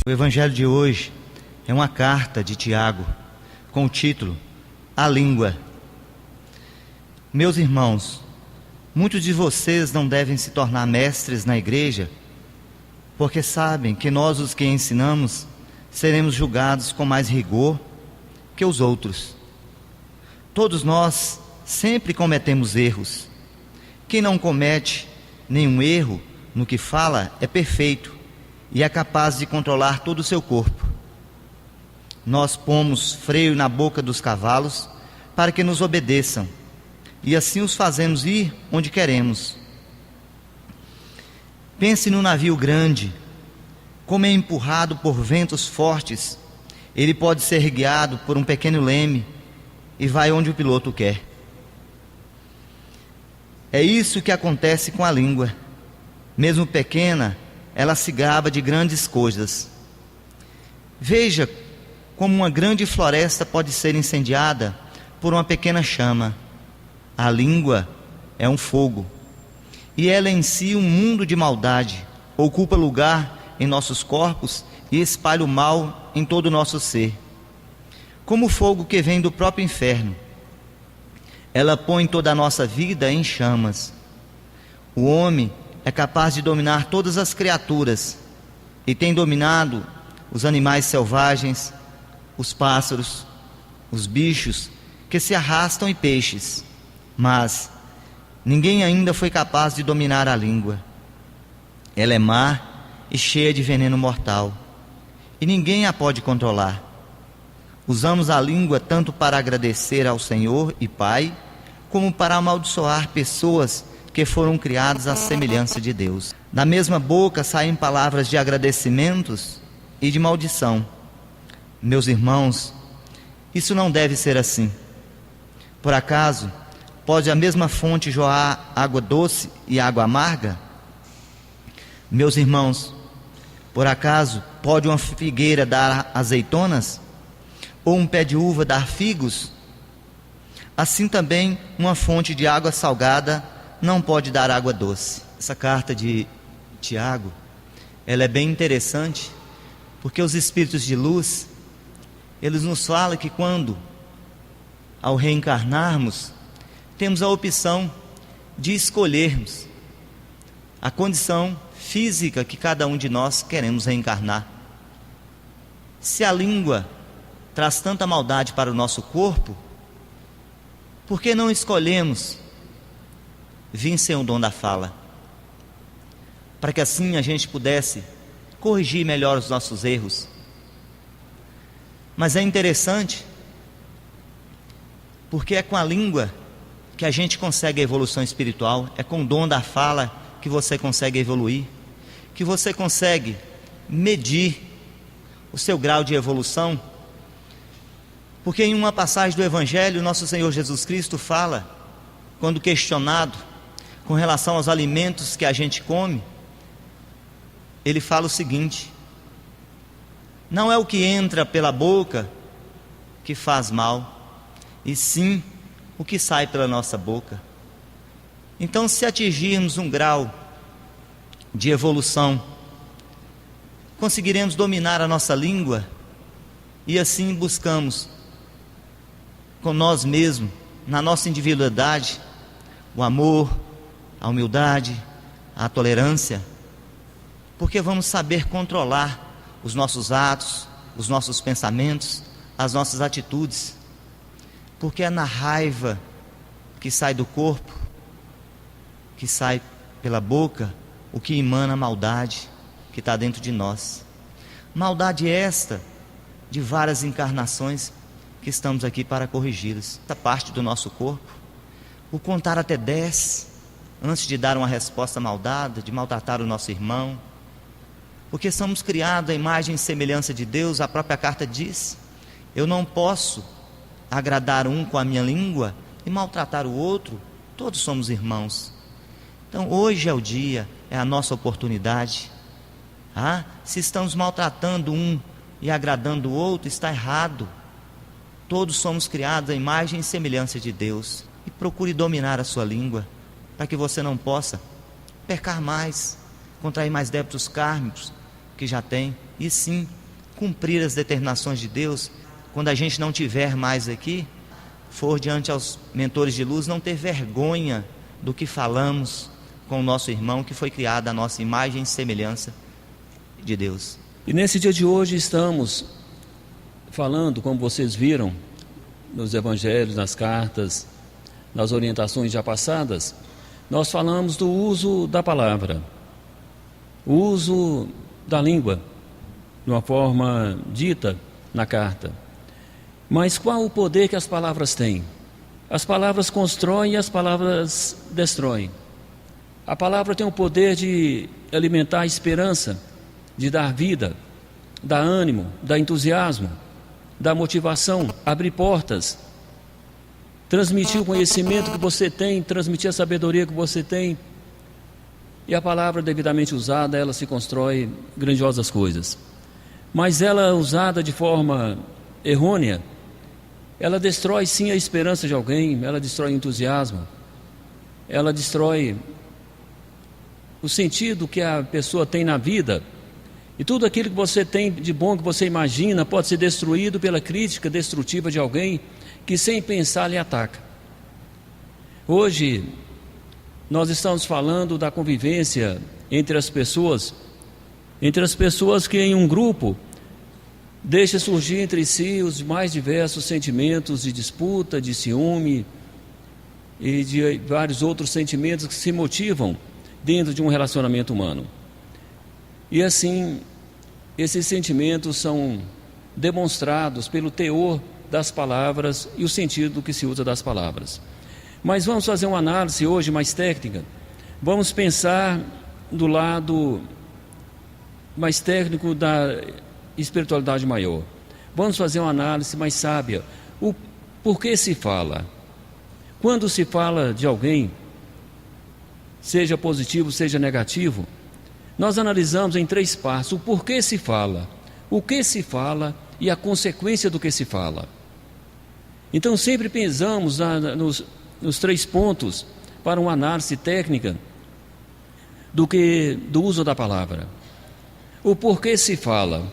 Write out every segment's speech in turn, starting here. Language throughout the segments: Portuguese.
O evangelho de hoje é uma carta de Tiago com o título A Língua. Meus irmãos, muitos de vocês não devem se tornar mestres na igreja, porque sabem que nós, os que ensinamos, seremos julgados com mais rigor que os outros. Todos nós sempre cometemos erros. Quem não comete nenhum erro no que fala é perfeito e é capaz de controlar todo o seu corpo. Nós pomos freio na boca dos cavalos para que nos obedeçam, e assim os fazemos ir onde queremos. Pense no navio grande, como é empurrado por ventos fortes. Ele pode ser guiado por um pequeno leme e vai onde o piloto quer. É isso que acontece com a língua. Mesmo pequena, ela se gaba de grandes coisas. Veja como uma grande floresta pode ser incendiada por uma pequena chama. A língua é um fogo, e ela em si um mundo de maldade. Ocupa lugar em nossos corpos e espalha o mal em todo o nosso ser. Como o fogo que vem do próprio inferno, ela põe toda a nossa vida em chamas. O homem é capaz de dominar todas as criaturas e tem dominado os animais selvagens, os pássaros, os bichos que se arrastam e peixes, mas ninguém ainda foi capaz de dominar a língua. Ela é má e cheia de veneno mortal, e ninguém a pode controlar. Usamos a língua tanto para agradecer ao Senhor e Pai, como para amaldiçoar pessoas que foram criadas à semelhança de Deus. Da mesma boca saem palavras de agradecimentos e de maldição. Meus irmãos, isso não deve ser assim. Por acaso, pode a mesma fonte jorrar água doce e água amarga? Meus irmãos, por acaso pode uma figueira dar azeitonas? Ou um pé de uva dar figos? Assim também uma fonte de água salgada não pode dar água doce. Essa carta de Tiago, ela é bem interessante, porque os espíritos de luz, eles nos falam que quando, ao reencarnarmos, temos a opção de escolhermos a condição física que cada um de nós queremos reencarnar. Se a língua traz tanta maldade para o nosso corpo, por que não escolhemos vir sem o dom da fala? Para que assim a gente pudesse corrigir melhor os nossos erros. Mas é interessante, porque é com a língua que a gente consegue a evolução espiritual, é com o dom da fala que você consegue evoluir, que você consegue medir o seu grau de evolução. Porque em uma passagem do Evangelho, nosso Senhor Jesus Cristo fala, quando questionado com relação aos alimentos que a gente come, ele fala o seguinte: não é o que entra pela boca que faz mal, e sim o que sai pela nossa boca. Então, se atingirmos um grau de evolução, conseguiremos dominar a nossa língua, e assim buscamos com nós mesmos, na nossa individualidade, o amor, a humildade, a tolerância, porque vamos saber controlar os nossos atos, os nossos pensamentos, as nossas atitudes, porque é na raiva que sai do corpo, que sai pela boca, o que emana a maldade que está dentro de nós. Maldade esta de várias encarnações que estamos aqui para corrigi-las. Essa parte do nosso corpo, o contar até 10 antes de dar uma resposta maldada, de maltratar o nosso irmão, porque somos criados à imagem e semelhança de Deus. A própria carta diz: eu não posso agradar um com a minha língua e maltratar o outro. Todos somos irmãos. Então hoje é o dia, é a nossa oportunidade. Se estamos maltratando um e agradando o outro, está errado. Todos somos criados à imagem e semelhança de Deus. E procure dominar a sua língua, para que você não possa pecar mais, contrair mais débitos kármicos, que já tem, e sim cumprir as determinações de Deus. Quando a gente não tiver mais aqui, for diante aos mentores de luz, não ter vergonha do que falamos com o nosso irmão que foi criado à nossa imagem e semelhança de Deus. E nesse dia de hoje estamos falando, como vocês viram nos evangelhos, nas cartas, nas orientações já passadas, nós falamos do uso da palavra, o uso da língua, de uma forma dita na carta. Mas qual o poder que as palavras têm? As palavras constroem e as palavras destroem. A palavra tem o poder de alimentar a esperança, de dar vida, dar ânimo, dar entusiasmo, dar motivação, abrir portas, transmitir o conhecimento que você tem, transmitir a sabedoria que você tem. E a palavra devidamente usada, ela se constrói grandiosas coisas. Mas ela usada de forma errônea, ela destrói sim a esperança de alguém, ela destrói o entusiasmo, ela destrói o sentido que a pessoa tem na vida. E tudo aquilo que você tem de bom, que você imagina, pode ser destruído pela crítica destrutiva de alguém que sem pensar lhe ataca. Hoje nós estamos falando da convivência entre as pessoas que em um grupo deixa surgir entre si os mais diversos sentimentos de disputa, de ciúme e de vários outros sentimentos que se motivam dentro de um relacionamento humano. E assim, esses sentimentos são demonstrados pelo teor das palavras e o sentido que se usa das palavras. Mas vamos fazer uma análise hoje mais técnica. Vamos pensar do lado mais técnico da espiritualidade maior. Vamos fazer uma análise mais sábia. O porquê se fala? Quando se fala de alguém, seja positivo, seja negativo, nós analisamos em 3 partes: o porquê se fala, o que se fala e a consequência do que se fala. Então sempre pensamos nos 3 pontos para uma análise técnica do uso da palavra. O porquê se fala.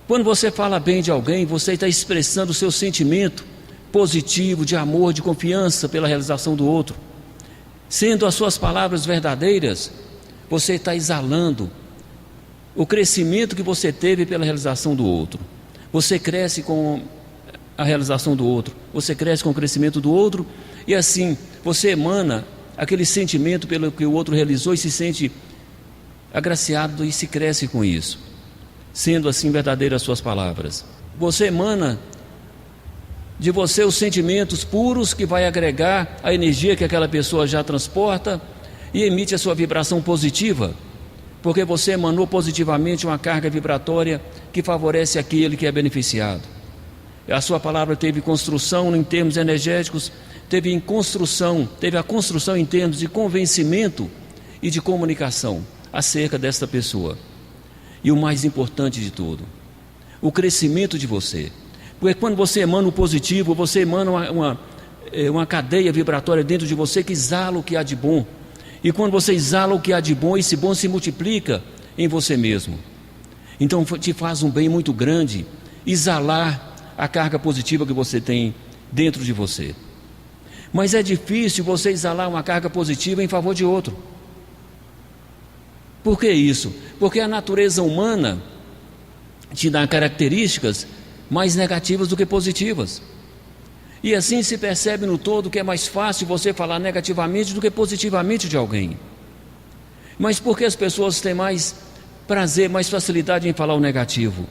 Quando você fala bem de alguém, você está expressando o seu sentimento positivo, de amor, de confiança pela realização do outro. Sendo as suas palavras verdadeiras, você está exalando o crescimento que você teve pela realização do outro. Você cresce com a realização do outro, você cresce com o crescimento do outro, e assim você emana aquele sentimento pelo que o outro realizou e se sente agraciado e se cresce com isso, sendo assim verdadeiras as suas palavras. Você emana de você os sentimentos puros que vai agregar a energia que aquela pessoa já transporta e emite a sua vibração positiva, porque você emanou positivamente uma carga vibratória que favorece aquele que é beneficiado. A sua palavra teve construção em termos energéticos, teve a construção em termos de convencimento e de comunicação acerca desta pessoa. E o mais importante de tudo, o crescimento de você. Porque quando você emana o positivo, você emana uma cadeia vibratória dentro de você que exala o que há de bom. E quando você exala o que há de bom, esse bom se multiplica em você mesmo. Então te faz um bem muito grande exalar a carga positiva que você tem dentro de você. Mas é difícil você exalar uma carga positiva em favor de outro. Por que isso? Porque a natureza humana te dá características mais negativas do que positivas. E assim se percebe no todo que é mais fácil você falar negativamente do que positivamente de alguém. Mas por que as pessoas têm mais prazer, mais facilidade em falar o negativo?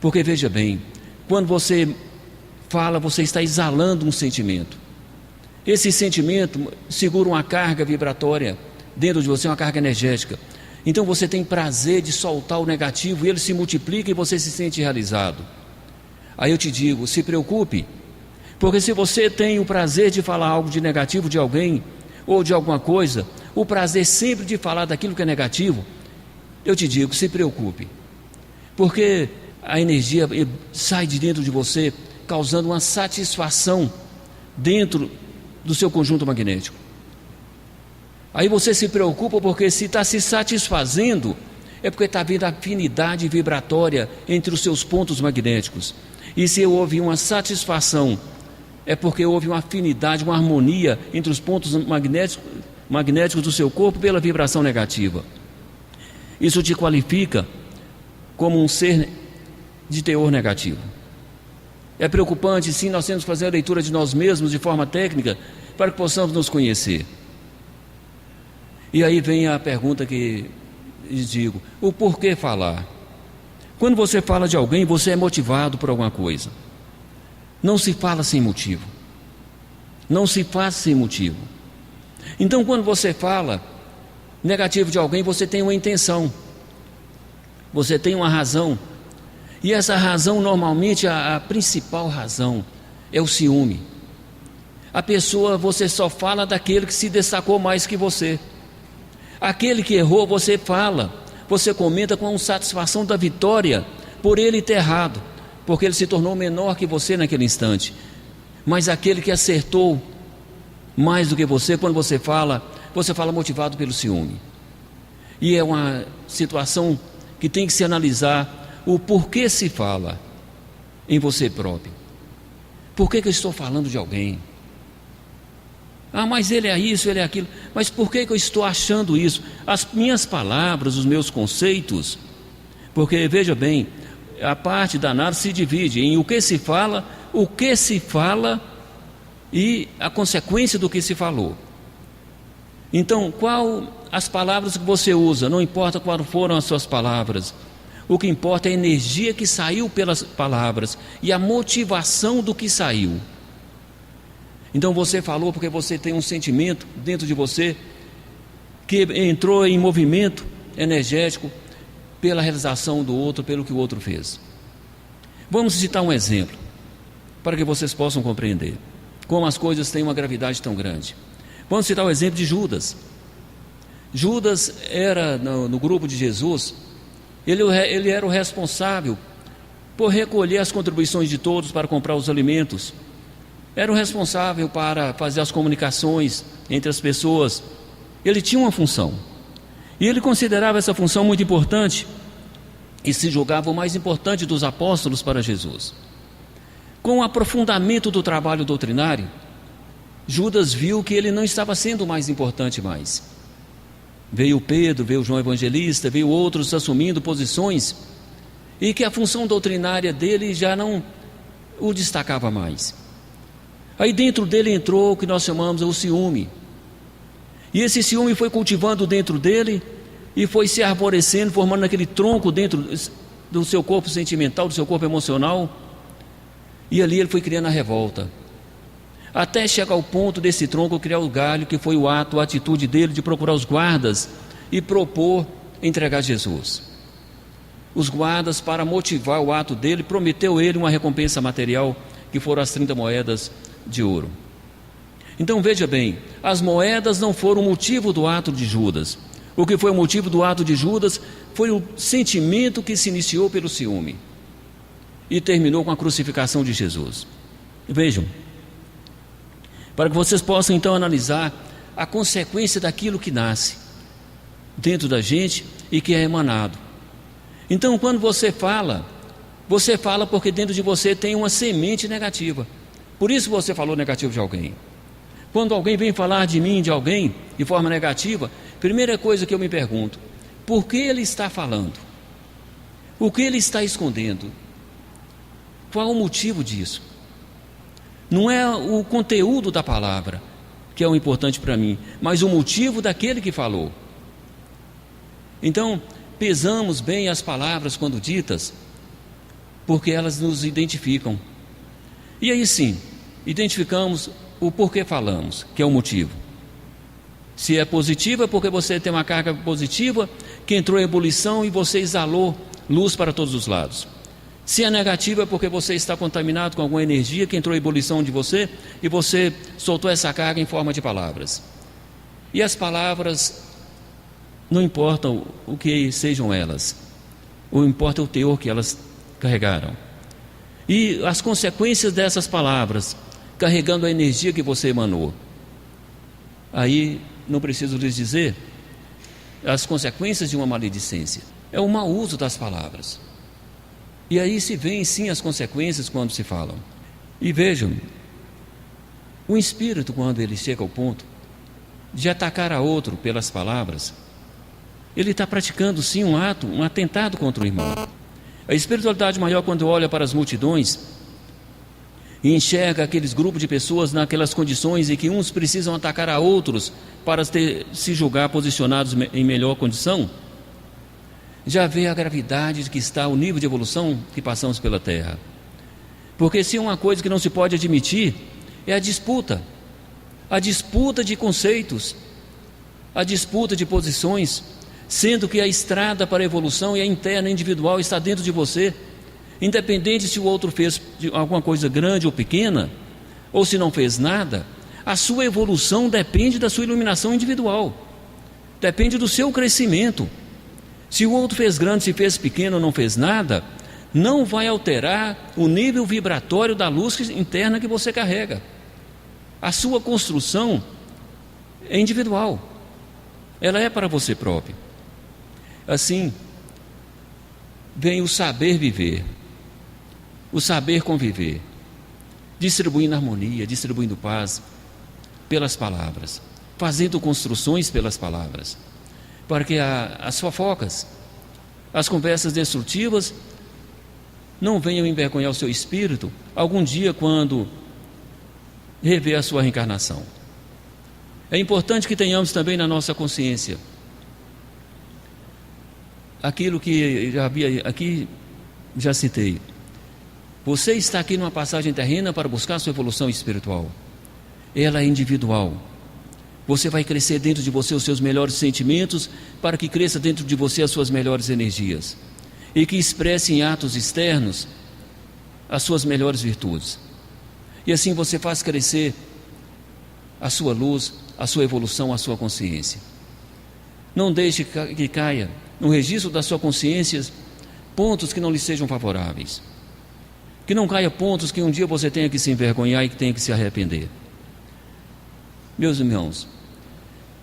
Porque veja bem, quando você fala, você está exalando um sentimento. Esse sentimento segura uma carga vibratória dentro de você, uma carga energética. Então você tem prazer de soltar o negativo e ele se multiplica e você se sente realizado. Aí eu te digo, se preocupe, porque se você tem o prazer de falar algo de negativo de alguém ou de alguma coisa, o prazer sempre de falar daquilo que é negativo, eu te digo, se preocupe, porque a energia sai de dentro de você causando uma satisfação dentro do seu conjunto magnético. Aí você se preocupa porque se está se satisfazendo, é porque está havendo afinidade vibratória entre os seus pontos magnéticos. E se houve uma satisfação, é porque houve uma afinidade, uma harmonia entre os pontos magnéticos do seu corpo pela vibração negativa. Isso te qualifica como um ser de teor negativo. É preocupante, sim, nós temos que fazer a leitura de nós mesmos de forma técnica para que possamos nos conhecer. E aí vem a pergunta que lhes digo: o porquê falar? Quando você fala de alguém, você é motivado por alguma coisa. Não se fala sem motivo. Não se faz sem motivo. Então, quando você fala negativo de alguém, você tem uma intenção. Você tem uma razão. E essa razão, normalmente, a principal razão é o ciúme. A pessoa, você só fala daquele que se destacou mais que você. Aquele que errou, você fala, você comenta com satisfação da vitória por ele ter errado, porque ele se tornou menor que você naquele instante. Mas aquele que acertou mais do que você, quando você fala motivado pelo ciúme. E é uma situação que tem que se analisar o porquê se fala em você próprio. Por que eu estou falando de alguém? Ah, mas ele é isso, ele é aquilo. Mas por que eu estou achando isso? As minhas palavras, os meus conceitos. Porque, veja bem, a parte da análise se divide em o que se fala e a consequência do que se falou. Então, qual as palavras que você usa? Não importa quais foram as suas palavras. O que importa é a energia que saiu pelas palavras e a motivação do que saiu. Então você falou porque você tem um sentimento dentro de você que entrou em movimento energético pela realização do outro, pelo que o outro fez. Vamos citar um exemplo para que vocês possam compreender como as coisas têm uma gravidade tão grande. Vamos citar o exemplo de Judas. Judas era no grupo de Jesus. Ele era o responsável por recolher as contribuições de todos para comprar os alimentos. Era o responsável para fazer as comunicações entre as pessoas. Ele tinha uma função. E ele considerava essa função muito importante e se julgava o mais importante dos apóstolos para Jesus. Com o aprofundamento do trabalho doutrinário, Judas viu que ele não estava sendo o mais importante mais. Veio Pedro, veio João Evangelista, veio outros assumindo posições e que a função doutrinária dele já não o destacava mais. Aí dentro dele entrou o que nós chamamos o ciúme. E esse ciúme foi cultivando dentro dele e foi se arborescendo, formando aquele tronco dentro do seu corpo sentimental, do seu corpo emocional. E ali ele foi criando a revolta. Até chegar ao ponto desse tronco criar o galho, que foi a atitude dele de procurar os guardas e propor entregar Jesus. Os guardas, para motivar o ato dele, prometeu ele uma recompensa material, que foram as 30 moedas de ouro. Então veja bem, as moedas não foram o motivo do ato de Judas. O que foi o motivo do ato de Judas foi o sentimento que se iniciou pelo ciúme e terminou com a crucificação de Jesus. Vejam, para que vocês possam então analisar a consequência daquilo que nasce dentro da gente e que é emanado. Então, quando você fala porque dentro de você tem uma semente negativa. Por isso você falou negativo de alguém. Quando alguém vem falar de mim, de alguém, de forma negativa, primeira coisa que eu me pergunto: por que ele está falando? O que ele está escondendo? Qual o motivo disso? Não é o conteúdo da palavra que é o importante para mim, mas o motivo daquele que falou. Então, pesamos bem as palavras quando ditas, porque elas nos identificam. E aí sim, identificamos o porquê falamos, que é o motivo. Se é positivo, é porque você tem uma carga positiva que entrou em ebulição e você exalou luz para todos os lados. Se é negativo, é porque você está contaminado com alguma energia que entrou em ebulição de você e você soltou essa carga em forma de palavras. E as palavras, não importam o que sejam elas, o que importa é o teor que elas carregaram. E as consequências dessas palavras, carregando a energia que você emanou. Aí, não preciso lhes dizer, as consequências de uma maledicência. é o mau uso das palavras. E aí se vêem sim as consequências quando se falam. E vejam, o espírito, quando ele chega ao ponto de atacar a outro pelas palavras, ele está praticando sim um atentado contra o irmão. A espiritualidade maior, quando olha para as multidões e enxerga aqueles grupos de pessoas naquelas condições em que uns precisam atacar a outros para se julgar posicionados em melhor condição, já vê a gravidade de que está o nível de evolução que passamos pela Terra. Porque se uma coisa que não se pode admitir é a disputa de conceitos, a disputa de posições, sendo que a estrada para a evolução e a interna individual está dentro de você, independente se o outro fez alguma coisa grande ou pequena, ou se não fez nada, a sua evolução depende da sua iluminação individual, depende do seu crescimento. Se o outro fez grande, se fez pequeno ou não fez nada, não vai alterar o nível vibratório da luz interna que você carrega. A sua construção é individual, ela é para você próprio. Assim, vem o saber viver, o saber conviver, distribuindo harmonia, distribuindo paz pelas palavras, fazendo construções pelas palavras, para que as fofocas, as conversas destrutivas não venham envergonhar o seu espírito algum dia quando rever a sua reencarnação. É importante que tenhamos também na nossa consciência aquilo que já citei. Você está aqui numa passagem terrena para buscar sua evolução espiritual. Ela é individual. Você vai crescer dentro de você os seus melhores sentimentos, para que cresça dentro de você as suas melhores energias e que expresse em atos externos as suas melhores virtudes. E assim você faz crescer a sua luz, a sua evolução, a sua consciência. Não deixe que caia no registro da sua consciência pontos que não lhe sejam favoráveis. Que não caia pontos que um dia você tenha que se envergonhar e que tenha que se arrepender. Meus irmãos,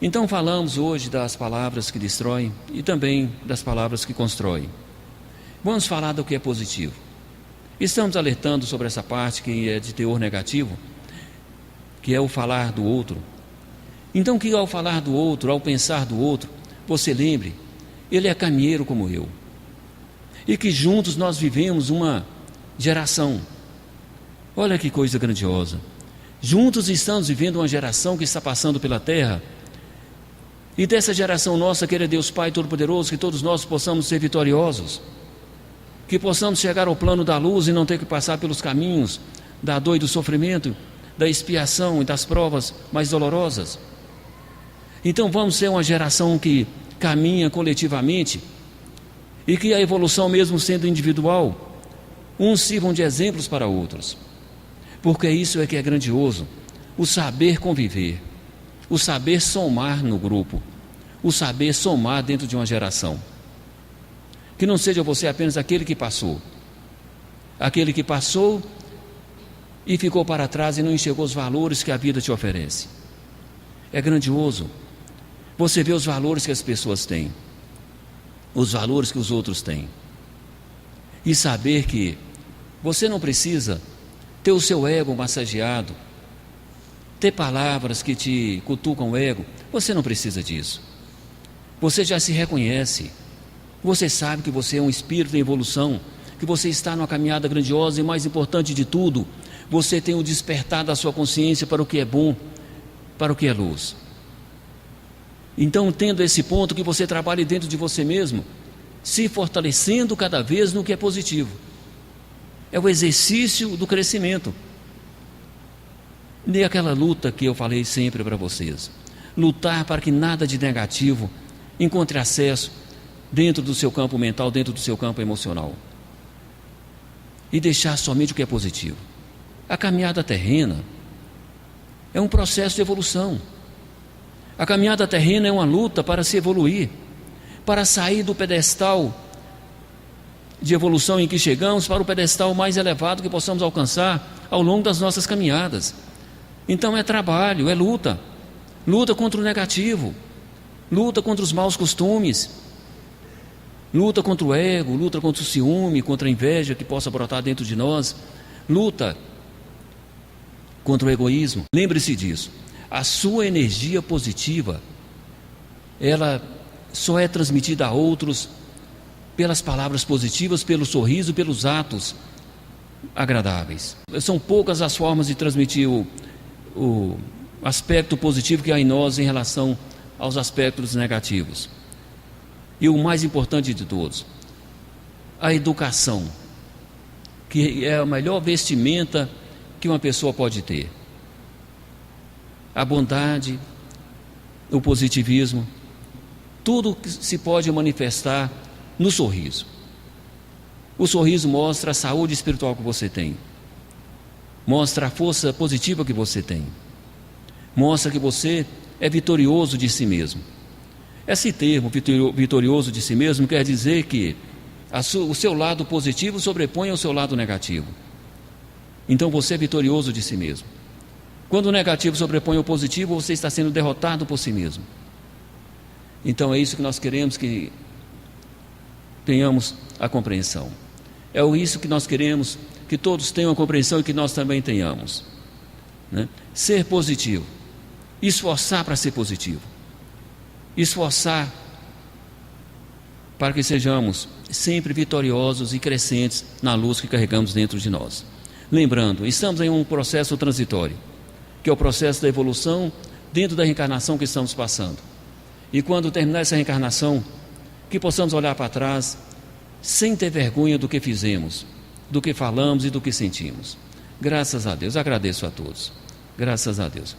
então falamos hoje das palavras que destroem e também das palavras que constroem. Vamos falar do que é positivo. Estamos alertando sobre essa parte que é de teor negativo, que é o falar do outro. Então que ao falar do outro, ao pensar do outro, você lembre, ele é caminheiro como eu. E que juntos nós vivemos uma geração. Olha que coisa grandiosa. Juntos estamos vivendo uma geração que está passando pela terra. E dessa geração nossa, queira Deus Pai Todo-Poderoso, que todos nós possamos ser vitoriosos. Que possamos chegar ao plano da luz e não ter que passar pelos caminhos da dor e do sofrimento, da expiação e das provas mais dolorosas. Então vamos ser uma geração que caminha coletivamente e que a evolução, mesmo sendo individual, uns sirvam de exemplos para outros, porque isso é que é grandioso, o saber conviver, o saber somar no grupo, o saber somar dentro de uma geração. Que não seja você apenas aquele que passou e ficou para trás e não enxergou os valores que a vida te oferece. É grandioso você vê os valores que as pessoas têm, os valores que os outros têm, e saber que você não precisa ter o seu ego massageado, ter palavras que te cutucam o ego. Você não precisa disso. Você já se reconhece, você sabe que você é um espírito em evolução, que você está numa caminhada grandiosa e, mais importante de tudo, você tem o despertar da sua consciência para o que é bom, para o que é luz. Então, tendo esse ponto, que você trabalhe dentro de você mesmo, se fortalecendo cada vez no que é positivo. É o exercício do crescimento. Nem aquela luta que eu falei sempre para vocês. Lutar para que nada de negativo encontre acesso dentro do seu campo mental, dentro do seu campo emocional. E deixar somente o que é positivo. A caminhada terrena é um processo de evolução. A caminhada terrena é uma luta para se evoluir, para sair do pedestal de evolução em que chegamos para o pedestal mais elevado que possamos alcançar ao longo das nossas caminhadas. Então é trabalho, é luta contra o negativo, luta contra os maus costumes, luta contra o ego, luta contra o ciúme, contra a inveja que possa brotar dentro de nós, luta contra o egoísmo. Lembre-se disso. A sua energia positiva, ela só é transmitida a outros pelas palavras positivas, pelo sorriso, pelos atos agradáveis. São poucas as formas de transmitir o aspecto positivo que há em nós em relação aos aspectos negativos. E o mais importante de todos, a educação, que é a melhor vestimenta que uma pessoa pode ter. A bondade, o positivismo, tudo que se pode manifestar no sorriso. O sorriso mostra a saúde espiritual que você tem, mostra a força positiva que você tem, mostra que você é vitorioso de si mesmo. Esse termo, vitorioso de si mesmo, quer dizer que o seu lado positivo sobrepõe ao seu lado negativo. Então você é vitorioso de si mesmo. Quando o negativo sobrepõe ao positivo, você está sendo derrotado por si mesmo. Então é isso que nós queremos que tenhamos a compreensão. É isso que nós queremos que todos tenham a compreensão e que nós também tenhamos, né? Ser positivo, esforçar para ser positivo, esforçar para que sejamos sempre vitoriosos e crescentes na luz que carregamos dentro de nós. Lembrando, estamos em um processo transitório, que é o processo da evolução dentro da reencarnação que estamos passando. E quando terminar essa reencarnação, que possamos olhar para trás sem ter vergonha do que fizemos, do que falamos e do que sentimos. Graças a Deus, agradeço a todos. Graças a Deus.